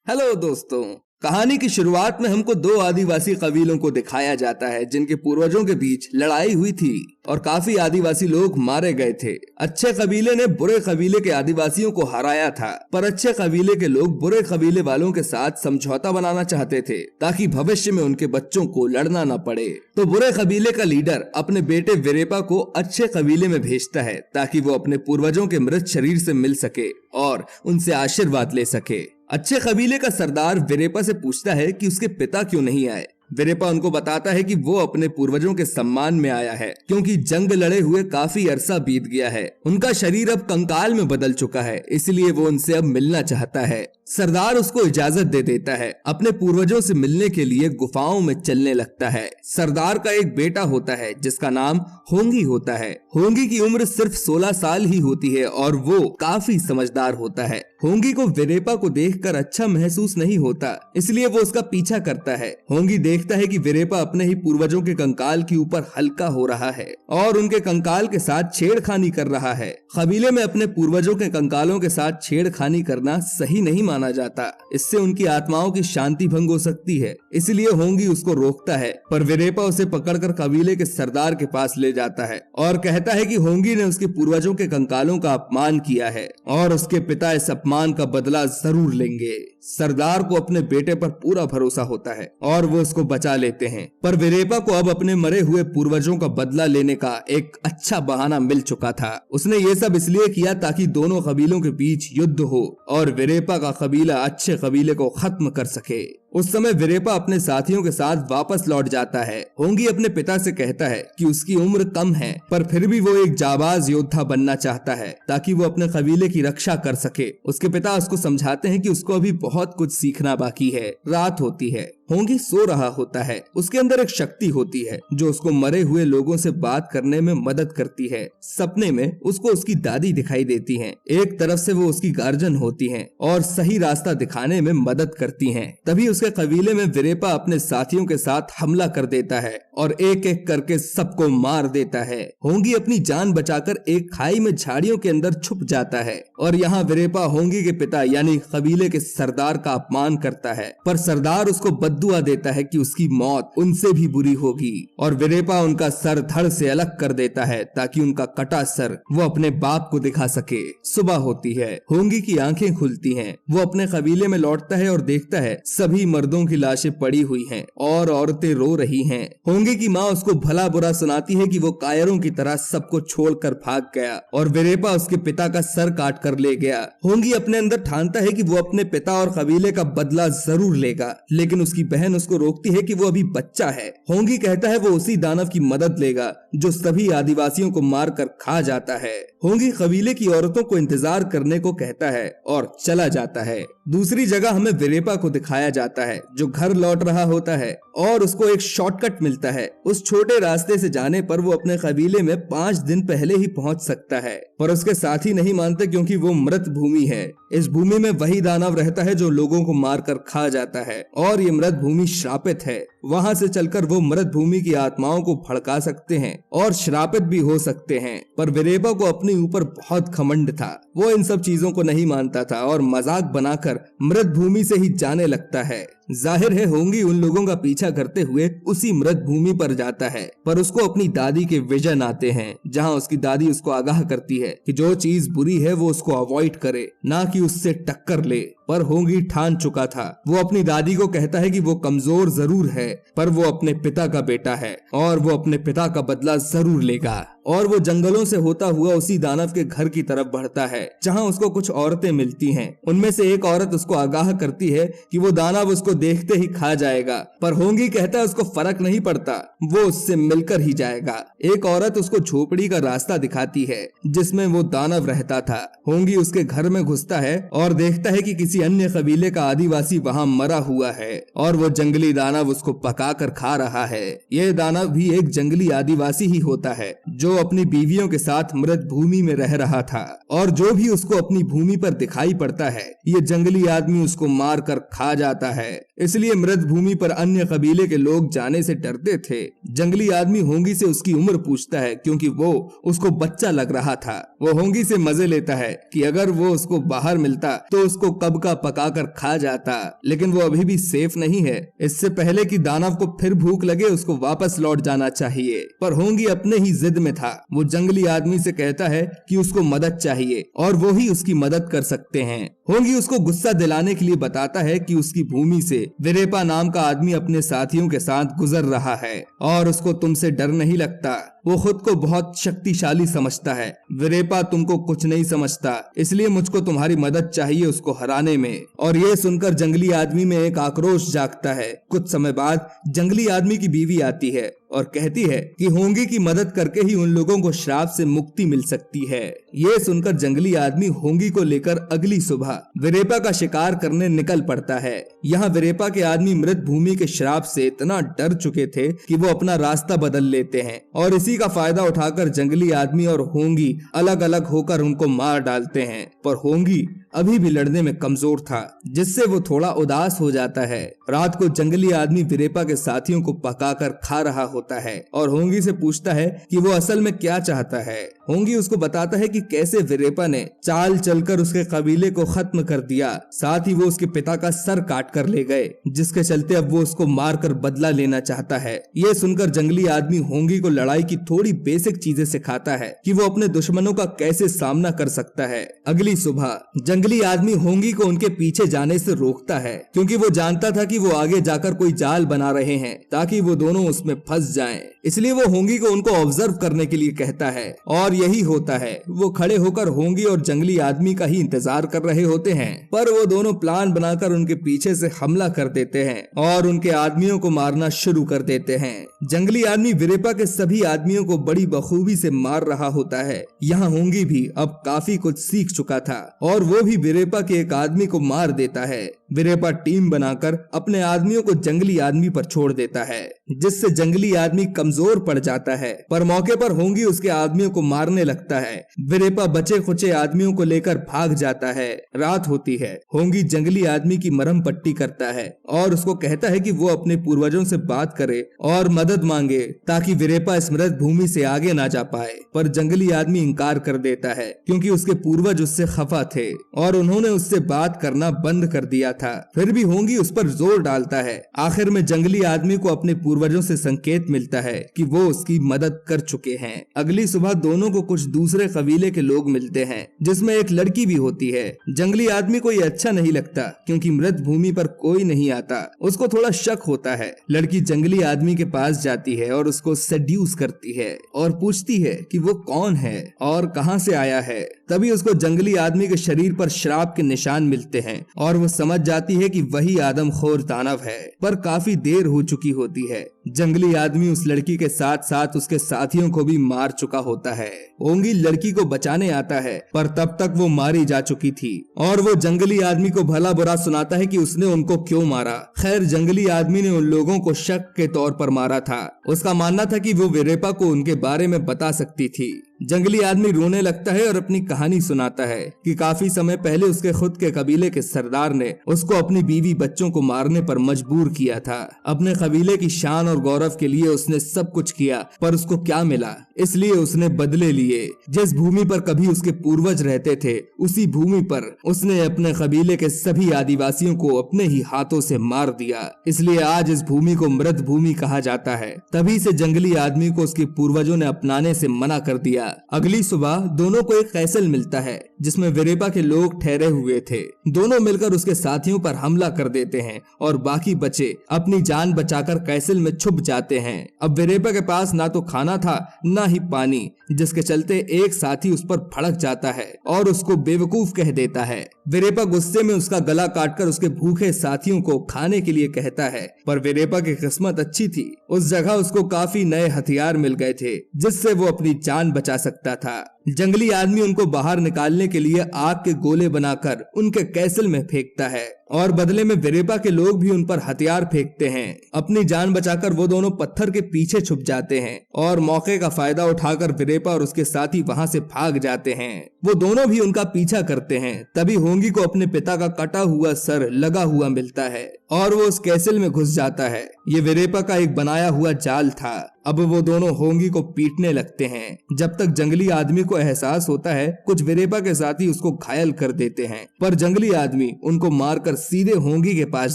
Hello दोस्तों। कहानी की शुरुआत में हमको दो आदिवासी कबीलों को दिखाया जाता है जिनके पूर्वजों के बीच लड़ाई हुई थी और काफी आदिवासी लोग मारे गए थे। अच्छे कबीले ने बुरे कबीले के आदिवासियों को हराया था, पर अच्छे कबीले के लोग बुरे कबीले वालों के साथ समझौता बनाना चाहते थे ताकि भविष्य में उनके बच्चों को लड़ना न पड़े। तो बुरे कबीले का लीडर अपने बेटे विरेपा को अच्छे कबीले में भेजता है ताकि वो अपने पूर्वजों के मृत शरीर से मिल सके और उनसे आशीर्वाद ले सके। अच्छे कबीले का सरदार विरेपा से पूछता है कि उसके पिता क्यों नहीं आए। विरेपा उनको बताता है कि वो अपने पूर्वजों के सम्मान में आया है क्योंकि जंग लड़े हुए काफी अरसा बीत गया है। उनका शरीर अब कंकाल में बदल चुका है, इसलिए वो उनसे अब मिलना चाहता है। सरदार उसको इजाजत दे देता है। अपने पूर्वजों से मिलने के लिए गुफाओं में चलने लगता है। सरदार का एक बेटा होता है जिसका नाम होंगी होता है। होंगी की उम्र सिर्फ 16 साल ही होती है और वो काफी समझदार होता है। होंगी को विरेपा को देखकर अच्छा महसूस नहीं होता, इसलिए वो उसका पीछा करता है। होंगी देखता है कि विरेपा अपने ही पूर्वजों के कंकाल के ऊपर हल्का हो रहा है और उनके कंकाल के साथ छेड़खानी कर रहा है। कबीले में अपने पूर्वजों के कंकालों के साथ छेड़खानी करना सही नहीं माना जाता, इससे उनकी आत्माओं की शांति भंग हो सकती है। इसलिए होंगी उसको रोकता है, पर विरेपा उसे पकड़कर कबीले के सरदार के पास ले जाता है और कहता है कि होंगी ने उसके पूर्वजों के कंकालों का अपमान किया है और उसके पिता इस अपमान का बदला जरूर लेंगे। सरदार को अपने बेटे पर पूरा भरोसा होता है और वो उसको बचा लेते हैं, पर विरेपा को अब अपने मरे हुए पूर्वजों का बदला लेने का एक अच्छा बहाना मिल चुका था। उसने ये सब इसलिए किया ताकि दोनों कबीलों के बीच युद्ध हो और विरेपा का कबीला अच्छे कबीले को खत्म कर सके। उस समय विरेपा अपने साथियों के साथ वापस लौट जाता है। होंगी अपने पिता से कहता है कि उसकी उम्र कम है, पर फिर भी वो एक जाबाज योद्धा बनना चाहता है ताकि वो अपने कबीले की रक्षा कर सके। उसके पिता उसको समझाते हैं कि उसको अभी बहुत कुछ सीखना बाकी है। रात होती है, होंगी सो रहा होता है। उसके अंदर एक शक्ति होती है जो उसको मरे हुए लोगों से बात करने में मदद करती है। सपने में उसको उसकी दादी दिखाई देती हैं। एक तरफ से वो उसकी गार्जियन होती हैं और सही रास्ता दिखाने में मदद करती हैं। तभी उसके कबीले में विरेपा अपने साथियों के साथ हमला कर देता है और एक एक करके सबको मार देता है। होंगी अपनी जान बचाकर एक खाई में झाड़ियों के अंदर छुप जाता है और यहाँ विरेपा होंगी के पिता यानी कबीले के सरदार का अपमान करता है, पर सरदार उसको बद्दुआ देता है कि उसकी मौत उनसे भी बुरी होगी और विरेपा उनका सर धड़ से अलग कर देता है ताकि उनका कटा सर वो अपने बाप को दिखा सके। सुबह होती है, होंगी की आंखें खुलती हैं। वो अपने कबीले में लौटता है और देखता है सभी मर्दों की लाशें पड़ी हुई हैं और औरतें रो रही हैं। होंगी की माँ उसको भला बुरा सुनाती है कि वो कायरों की तरह सबको छोड़कर भाग गया और विरेपा उसके पिता का सर काट कर ले गया। होंगी अपने अंदर ठानता है कि वो अपने पिता और कबीले का बदला जरूर लेगा, लेकिन उसकी बहन उसको रोकती है कि वो अभी बच्चा है। होंगी कहता है वो उसी दानव की मदद लेगा जो सभी आदिवासियों को मारकर खा जाता है। होंगी कबीले की औरतों को इंतजार करने को कहता है और चला जाता है। दूसरी जगह हमें विरेपा को दिखाया जाता है जो घर लौट रहा होता है और उसको एक शॉर्टकट मिलता है। उस छोटे रास्ते से जाने पर वो अपने कबीले में 5 दिन पहले ही पहुंच सकता है, पर उसके साथी नहीं मानते क्योंकि वो मृत भूमि है। इस भूमि में वही दानव रहता है जो लोगों को मारकर खा जाता है और ये मृत भूमि श्रापित है। वहां से चलकर वो मृत भूमि की आत्माओं को भड़का सकते हैं और श्रापित भी हो सकते हैं, पर विरेपा को अपने ऊपर बहुत घमंड था। वो इन सब चीजों को नहीं मानता था और मजाक बनाकर मृत भूमि से ही जाने लगता है। जाहिर है होंगी उन लोगों का पीछा करते हुए उसी मृत भूमि पर जाता है, पर उसको अपनी दादी के विजन आते हैं जहां उसकी दादी उसको आगाह करती है कि जो चीज बुरी है वो उसको अवॉइड करे, ना कि उससे टक्कर ले। पर होंगी ठान चुका था। वो अपनी दादी को कहता है कि वो कमजोर जरूर है, पर वो अपने पिता का बेटा है और वो अपने पिता का बदला जरूर लेगा। और वो जंगलों से होता हुआ उसी दानव के घर की तरफ बढ़ता है जहां उसको कुछ औरतें मिलती हैं। उनमें से एक औरत उसको आगाह करती है कि वो दानव उसको देखते ही खा जाएगा, पर होंगी कहता है उसको फर्क नहीं पड़ता, वो उससे मिलकर ही जाएगा। एक औरत उसको झोपड़ी का रास्ता दिखाती है जिसमें वो दानव रहता था। होंगी उसके घर में घुसता है और देखता है कि किसी अन्य कबीले का आदिवासी वहां मरा हुआ है और वो जंगली दानव उसको पकाकर खा रहा है। ये दानव भी एक जंगली आदिवासी ही होता है जो जो अपनी बीवियों के साथ मृत भूमि में रह रहा था, और जो भी उसको अपनी भूमि पर दिखाई पड़ता है ये जंगली आदमी उसको मार कर खा जाता है। इसलिए मृत भूमि पर अन्य कबीले के लोग जाने से डरते थे। जंगली आदमी होंगी से उसकी उम्र पूछता है, क्योंकि वो उसको बच्चा लग रहा था। वो होंगी से मजे लेता है कि अगर वो उसको बाहर मिलता तो उसको कब का पका कर खा जाता, लेकिन वो अभी भी सेफ नहीं है। इससे पहले कि दानव को फिर भूख लगे उसको वापस लौट जाना चाहिए। पर होंगी अपने ही जिद में था। वो जंगली आदमी से कहता है कि उसको मदद चाहिए और वो ही उसकी मदद कर सकते हैं। होंगी उसको गुस्सा दिलाने के लिए बताता है कि उसकी भूमि से विरेपा नाम का आदमी अपने साथियों के साथ गुजर रहा है और उसको तुमसे डर नहीं लगता। वो खुद को बहुत शक्तिशाली समझता है। विरेपा तुमको कुछ नहीं समझता, इसलिए मुझको तुम्हारी मदद चाहिए उसको हराने में। और ये सुनकर जंगली आदमी में एक आक्रोश जागता है। कुछ समय बाद जंगली आदमी की बीवी आती है और कहती है कि होंगी की मदद करके ही उन लोगों को श्राप से मुक्ति मिल सकती है। ये सुनकर जंगली आदमी होंगी को लेकर अगली सुबह विरेपा का शिकार करने निकल पड़ता है। यहाँ विरेपा के आदमी मृत भूमि के श्राप से इतना डर चुके थे कि वो अपना रास्ता बदल लेते हैं और इसी का फायदा उठाकर जंगली आदमी और होंगी अलग अलग होकर उनको मार डालते हैं। पर होंगी अभी भी लड़ने में कमजोर था, जिससे वो थोड़ा उदास हो जाता है। रात को जंगली आदमी विरेपा के साथियों को पकाकर खा रहा होता है और होंगी से पूछता है कि वो असल में क्या चाहता है। होंगी उसको बताता है कि कैसे विरेपा ने चाल चलकर उसके कबीले को खत्म कर दिया, साथ ही वो उसके पिता का सर काट कर ले गए, जिसके चलते अब वो उसको मारकर बदला लेना चाहता है। ये सुनकर जंगली आदमी होंगी को लड़ाई की थोड़ी बेसिक चीजें सिखाता है कि वो अपने दुश्मनों का कैसे सामना कर सकता है। अगली सुबह जंगली आदमी होंगी को उनके पीछे जाने से रोकता है, क्योंकि वो जानता था कि वो आगे जाकर कोई जाल बना रहे हैं ताकि वो दोनों उसमें फंस जाएं। इसलिए वो होंगी को उनको ऑब्जर्व करने के लिए कहता है और यही होता है। वो खड़े होकर होंगी और जंगली आदमी का ही इंतजार कर रहे होते हैं, पर वो दोनों प्लान बनाकर उनके पीछे से हमला कर देते हैं और उनके आदमियों को मारना शुरू कर देते हैं। जंगली आदमी विरेपा के सभी आदमियों को बड़ी बखूबी से मार रहा होता है। यहाँ होंगी भी अब काफी कुछ सीख चुका था और वो भी विरेपा के एक आदमी को मार देता है। विरेपा टीम बनाकर अपने आदमियों को जंगली आदमी पर छोड़ देता है, जिससे जंगली आदमी कमजोर पड़ जाता है। पर मौके पर होंगी उसके आदमियों को मारने लगता है। विरेपा बचे खुचे आदमियों को लेकर भाग जाता है। रात होती है। होंगी जंगली आदमी की मरहम पट्टी करता है और उसको कहता है कि वो अपने पूर्वजों से बात करे और मदद मांगे ताकि विरेपा इस मृत भूमि से आगे ना जा पाए। पर जंगली आदमी इंकार कर देता है, क्योंकि उसके पूर्वज उससे खफा थे और उन्होंने उससे बात करना बंद कर दिया था। फिर भी होंगी उस पर जोर डालता है। आखिर में जंगली आदमी को अपने पूर्वजों से संकेत मिलता है कि वो उसकी मदद कर चुके हैं। अगली सुबह दोनों को कुछ दूसरे कबीले के लोग मिलते हैं, जिसमें एक लड़की भी होती है। जंगली आदमी को ये अच्छा नहीं लगता, क्योंकि मृत भूमि पर कोई नहीं आता। उसको थोड़ा शक होता है। लड़की जंगली आदमी के पास जाती है और उसको सेड्यूस करती है और पूछती है कि वो कौन है और कहां से आया है। तभी उसको जंगली आदमी के शरीर पर श्राप के निशान मिलते हैं और वो समझ जाती है कि वही आदमखोर दानव है। पर काफी देर हो चुकी होती है। जंगली आदमी उस लड़की के साथ साथ उसके साथियों को भी मार चुका होता है। होंगी लड़की को बचाने आता है, पर तब तक वो मारी जा चुकी थी और वो जंगली आदमी को भला बुरा सुनाता है कि उसने उनको क्यों मारा। खैर, जंगली आदमी ने उन लोगों को शक के तौर पर मारा था। उसका मानना था कि वो विरेपा को उनके बारे में बता सकती थी। जंगली आदमी रोने लगता है और अपनी कहानी सुनाता है कि काफी समय पहले उसके खुद के कबीले के सरदार ने उसको अपनी बीवी बच्चों को मारने पर मजबूर किया था। अपने कबीले की शान और गौरव के लिए उसने सब कुछ किया, पर उसको क्या मिला? इसलिए उसने बदले लिए। जिस भूमि पर कभी उसके पूर्वज रहते थे, उसी भूमि पर उसने अपने कबीले के सभी आदिवासियों को अपने ही हाथों से मार दिया। इसलिए आज इस भूमि को मृत भूमि कहा जाता है। तभी से जंगली आदमी को उसके पूर्वजों ने अपनाने से मना कर दिया। अगली सुबह दोनों को एक कैसल मिलता है, जिसमें विरेपा के लोग ठहरे हुए थे। दोनों मिलकर उसके साथियों पर हमला कर देते हैं और बाकी बचे अपनी जान बचाकर कैसल में छुप जाते हैं। अब विरेपा के पास ना तो खाना था ना ही पानी, जिसके चलते एक साथी उस पर भड़क जाता है और उसको बेवकूफ कह देता है। विरेपा गुस्से में उसका गला काटकर उसके भूखे साथियों को खाने के लिए कहता है, पर विरेपा की किस्मत अच्छी थी। उस जगह उसको काफी नए हथियार मिल गए थे, जिससे वो अपनी जान बचा बचा सकता था। जंगली आदमी उनको बाहर निकालने के लिए आग के गोले बनाकर उनके कैसल में फेंकता है और बदले में विरेपा के लोग भी उन पर हथियार फेंकते हैं। अपनी जान बचाकर वो दोनों पत्थर के पीछे छुप जाते हैं और मौके का फायदा उठाकर विरेपा और उसके साथी वहां से भाग जाते हैं। वो दोनों भी उनका पीछा करते हैं। तभी होंगी को अपने पिता का कटा हुआ सर लगा हुआ मिलता है और वो उस कैसल में घुस जाता है। ये विरेपा का एक बनाया हुआ जाल था। अब वो दोनों होंगी को पीटने लगते हैं। जब तक जंगली आदमी को एहसास होता है, कुछ विरेपा के साथी उसको घायल कर देते हैं, पर जंगली आदमी उनको मारकर सीधे होंगी के पास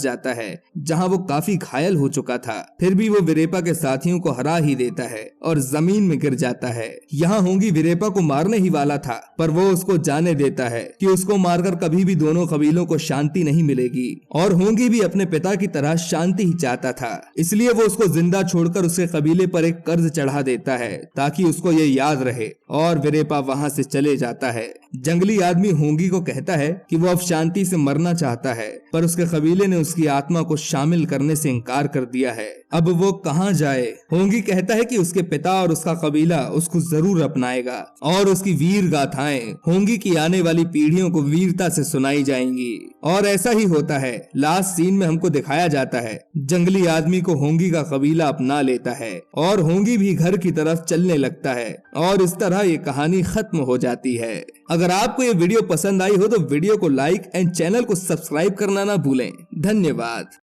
जाता है जहां वो काफी घायल हो चुका था। फिर भी वो विरेपा के साथियों को हरा ही देता है और जमीन में गिर जाता है। यहाँ होंगी विरेपा को मारने ही वाला था, पर वो उसको जाने देता है कि उसको मारकर कभी भी दोनों कबीलों को शांति नहीं मिलेगी और होंगी भी अपने पिता की तरह शांति ही चाहता था। इसलिए वो उसको जिंदा छोड़कर उसके कबीले पर एक कर्ज चढ़ा देता है ताकि उसको ये याद रहे और विरेपा वहां से चले जाता है। जंगली आदमी होंगी को कहता है कि वो अब शांति से मरना चाहता है, पर उसके कबीले ने उसकी आत्मा को शामिल करने से इनकार कर दिया है। अब वो कहाँ जाए? होंगी कहता है कि उसके पिता और उसका कबीला उसको जरूर अपनाएगा और उसकी वीर गाथाएं होंगी की आने वाली पीढ़ियों को वीरता से सुनाई जाएंगी। और ऐसा ही होता है। लास्ट सीन में हमको दिखाया जाता है जंगली आदमी को होंगी का कबीला अपना लेता है और होंगी भी घर की तरफ चलने लगता है और इस तरह ये कहानी खत्म हो जाती है। अगर आपको ये वीडियो पसंद आई हो तो वीडियो को लाइक एंड चैनल को सब्सक्राइब करना ना भूलें। धन्यवाद।